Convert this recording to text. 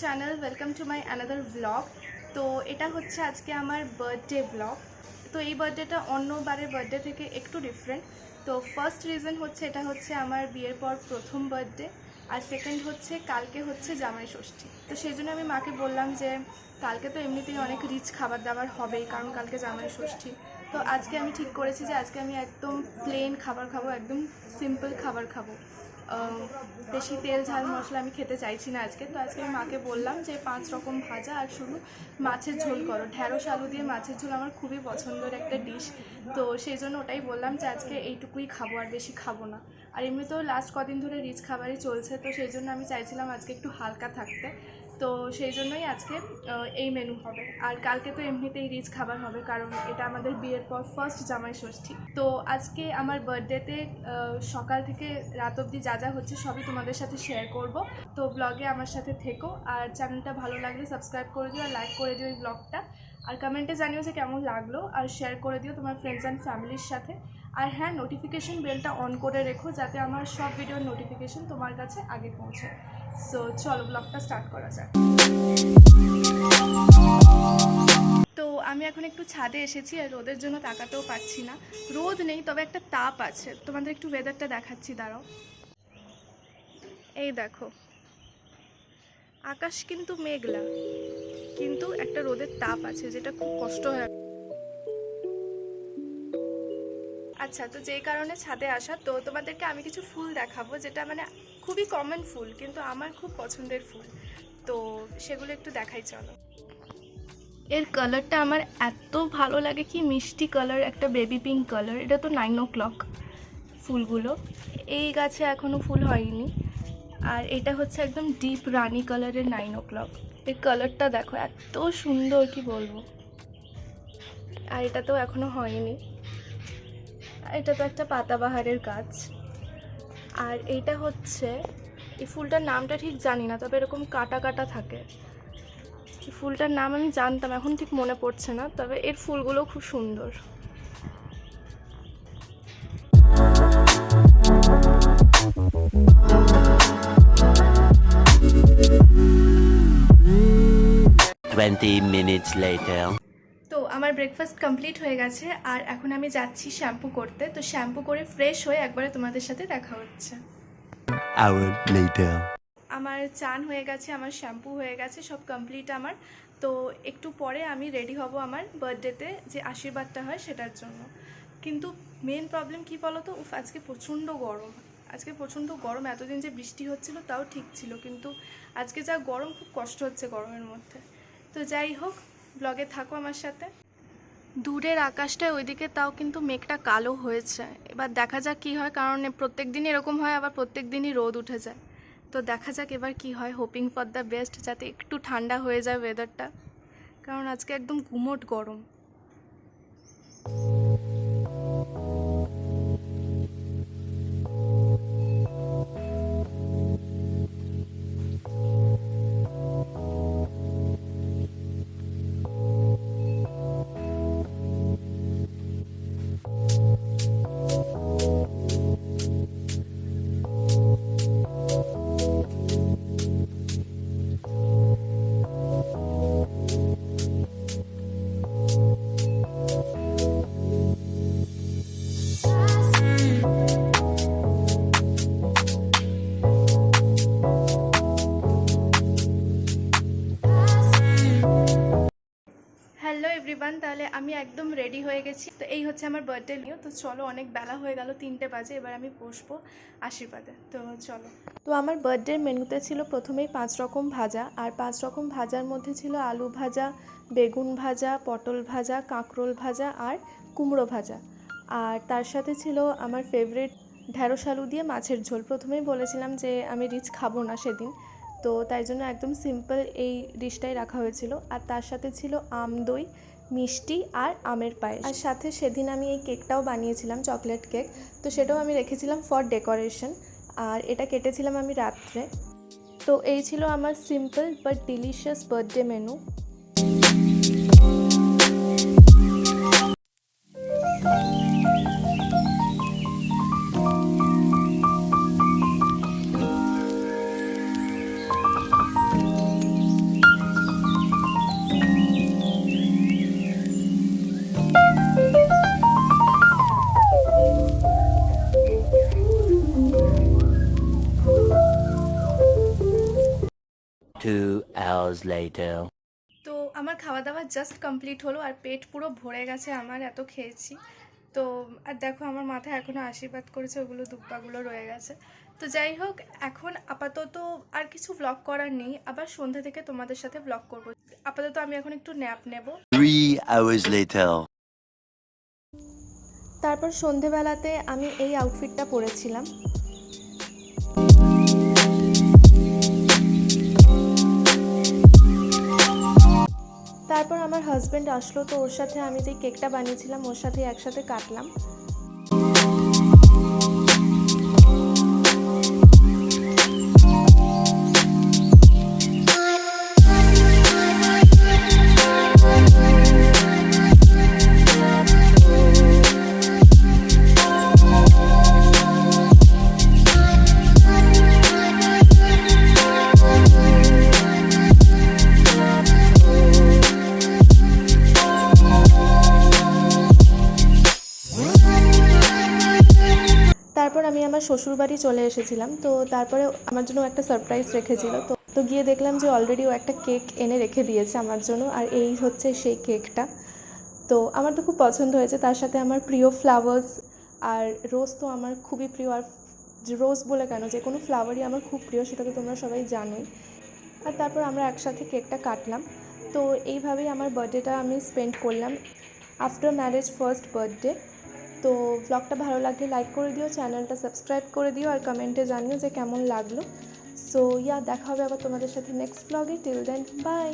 Channel, welcome to my another blog. তো এটা হচ্ছে আজকে আমার বার্থডে ব্লগ। তো এই বার্থডেটা অন্যবারের বার্থডে থেকে একটু ডিফারেন্ট। তো ফার্স্ট রিজন হচ্ছে এটা হচ্ছে আমার বিয়ের পর প্রথম বার্থডে, আর সেকেন্ড হচ্ছে কালকে হচ্ছে জামাই ষষ্ঠী। তো সেই জন্য আমি মাকে বললাম যে কালকে তো এমনিতেই অনেক রিচ খাবার দাবার হবেই, কারণ কালকে জামাই ষষ্ঠী। তো আজকে আমি ঠিক করেছি যে আজকে আমি একদম প্লেন খাবার খাবো, একদম সিম্পল খাবার খাবো। বেশি তেল ঝাল মশলা আমি খেতে চাইছি না আজকে। তো আজকে আমি মাকে বললাম যে 5 রকম ভাজা আর শুধু মাছের ঝোল করো। ঢ্যাঁড়স আলু দিয়ে মাছের ঝোল আমার খুবই পছন্দের একটা ডিশ। তো সেই জন্য ওটাই বললাম যে আজকে এইটুকুই খাবো, আর বেশি খাবো না। আর এমনিতেও লাস্ট কদিন ধরে রিচ খাবারই চলছে, তো সেই জন্য আমি চাইছিলাম আজকে একটু হালকা থাকতে। তো সেই জন্যই আজকে এই মেনু হবে। আর কালকে তো এমনিতেই রিচ খাবার হবে, কারণ এটা আমাদের বিয়ের পর ফার্স্ট জামাই ষষ্ঠী। তো আজকে আমার বার্থডেতে সকাল থেকে রাত অবধি যা যা হচ্ছে সবই তোমাদের সাথে শেয়ার করব। তো ব্লগে আমার সাথে থেকো, আর চ্যানেলটা ভালো লাগলে সাবস্ক্রাইব করে দিও আর লাইক করে দিও এই ব্লগটা। আর কমেন্টে জানিও যে কেমন লাগলো, আর শেয়ার করে দিও তোমার ফ্রেন্ডস অ্যান্ড ফ্যামিলির সাথে। আর হ্যাঁ, নোটিফিকেশন বেলটা অন করে রেখো যাতে আমার সব ভিডিওর নোটিফিকেশন তোমার কাছে আগে পৌঁছায়। সো চলো ব্লগটা স্টার্ট করা যাক। তো আমি এখন একটু ছাদে এসেছি, আর রোদের জন্য তাকাতেও পারছি না। রোদ নেই, তবে একটা তাপ আছে। তোমাদের একটু ওয়েদারটা দেখাচ্ছি, দাঁড়াও। এই দেখো, আকাশ কিন্তু মেঘলা, কিন্তু একটা রোদের তাপ আছে, যেটা খুব কষ্ট হয়। আচ্ছা, তো যেই কারণে ছাদে আসা, তো তোমাদেরকে আমি কিছু ফুল দেখাবো, যেটা মানে খুবই কমন ফুল, কিন্তু আমার খুব পছন্দের ফুল। তো সেগুলো একটু দেখাই, চলো। এর কালারটা আমার এত ভালো লাগে, কি মিষ্টি কালার, একটা বেবি পিঙ্ক কালার। এটা তো 9 o'clock ফুলগুলো। এই গাছে এখনও ফুল হয়নি। আর এটা হচ্ছে একদম ডিপ রানি কালারের 9 o'clock। এর কালারটা দেখো, এত সুন্দর, কি বলবো। আর এটা তো এখনও হয়নি। এটা তো একটা পাতাবাহারের গাছ। আর এইটা হচ্ছে, এই ফুলটার নামটা ঠিক জানি না, তবে এরকম কাটা কাটা থাকে। এই ফুলটার নাম আমি জানতাম, এখন ঠিক মনে পড়ছে না, তবে এর ফুলগুলো খুব সুন্দর। তো আমার ব্রেকফাস্ট কমপ্লিট হয়ে গেছে, আর এখন আমি যাচ্ছি শ্যাম্পু করতে। তো শ্যাম্পু করে ফ্রেশ হয়ে একবারে তোমাদের সাথে দেখা হচ্ছে। আমার চান হয়ে গেছে, আমার শ্যাম্পু হয়ে গেছে, সব কমপ্লিট আমার। তো একটু পরে আমি রেডি হব আমার বার্থডেতে যে আশীর্বাদটা হয় সেটার জন্য। কিন্তু মেন প্রবলেম কী বলো তো, আজকে প্রচণ্ড গরম। আজকে প্রচণ্ড গরম, এতদিন যে বৃষ্টি হচ্ছিল তাও ঠিক ছিল, কিন্তু আজকে যা গরম, খুব কষ্ট হচ্ছে গরমের মধ্যে। তো যাই হোক, ব্লগে থাকো আমার সাথে। দূরের আকাশটা ওইদিকে তাও কিন্তু মেঘটা কালো হয়েছে। এবার দেখা যাক কী হয়, কারণ প্রত্যেক দিনই এরকম হয়, আবার প্রত্যেক দিনই রোদ উঠে যায়। তো দেখা যাক এবার কি হয়। হোপিং ফর দ্য বেস্ট, যাতে একটু ঠান্ডা হয়ে যায় ওয়েদারটা, কারণ আজকে একদম গুমোট গরম। হ্যালো এভরিওয়ান, তাহলে আমি একদম রেডি হয়ে গেছি। তো এই হচ্ছে আমার বার্থডে নিয়ে। তো চলো, অনেক বেলা হয়ে গেল, 3টে বাজে। এবার আমি বসবো আশীর্বাদে, তো চলো। তো আমার বার্থডের মেনুতে ছিল প্রথমেই 5 রকম ভাজা, আর 5 রকম ভাজার মধ্যে ছিল আলু ভাজা, বেগুন ভাজা, পটল ভাজা, কাঁকরোল ভাজা আর কুমড়ো ভাজা। আর তার সাথে ছিল আমার ফেভারিট ঢ্যাঁড়স আলু দিয়ে মাছের ঝোল। প্রথমেই বলেছিলাম যে আমি রিচ খাবো না সেদিন, তো তাই জন্য একদম সিম্পল এই ডিশটাই রাখা হয়েছিল। আর তার সাথে ছিল আম দই, মিষ্টি আর আমের পায়েস। আর সাথে সেদিন আমি এই কেকটাও বানিয়েছিলাম, চকলেট কেক। তো সেটাও আমি রেখেছিলাম ফর ডেকোরেশন, আর এটা কেটেছিলাম আমি রাত্রে। তো এই ছিল আমার simple but delicious birthday menu. hours later. তো আমার খাওয়া দাওয়া জাস্ট কমপ্লিট হলো আর পেট পুরো ভরে গেছে আমার, এত খেয়েছি। তো আর দেখো আমার মাথায় এখনও আশীর্বাদ করেছে, ওগুলো দুব্বাগুলো রয়ে গেছে। তো যাই হোক, এখন আপাতত আর কিছু ব্লগ করার নেই, আবার সন্ধ্যা থেকে তোমাদের সাথে ব্লগ করব। আপাতত আমি এখন একটু ন্যাপ নেব। 3 hours later. তারপর সন্ধেবেলাতে আমি এই আউটফিটটা পরেছিলাম। তারপর আমার হাজব্যান্ড আসলো, তো ওর সাথে আমি যে কেকটা বানিয়েছিলাম ওর সাথে একসাথে কাটলাম। তারপর আমি আমার শ্বশুরবাড়ি চলে এসেছিলাম। তো তারপরে আমার জন্য একটা সারপ্রাইজ রেখেছিল। তো গিয়ে দেখলাম যে অলরেডি ও একটা কেক এনে রেখে দিয়েছে আমার জন্য, আর এই হচ্ছে সেই কেকটা। তো আমার তো খুব পছন্দ হয়েছে, তার সাথে আমার প্রিয় ফ্লাওয়ার্স আর রোজ তো আমার খুবই প্রিয়। আর রোজ বলে কেন, যে কোনো ফ্লাওয়ারই আমার খুব প্রিয়, সেটা তো তোমরা সবাই জানোই। আর তারপর আমরা একসাথে কেকটা কাটলাম। তো এইভাবেই আমার বার্থডেটা আমি স্পেন্ড করলাম, আফটার ম্যারেজ ফার্স্ট বার্থডে। তো ব্লগটা ভালো লাগলে লাইক করে দিও, চ্যানেলটা সাবস্ক্রাইব করে দিও, আর কমেন্টে জানিও যে কেমন লাগলো। সো দেখা হবে আবার তোমাদের সাথে নেক্সট ব্লগে। Till then by.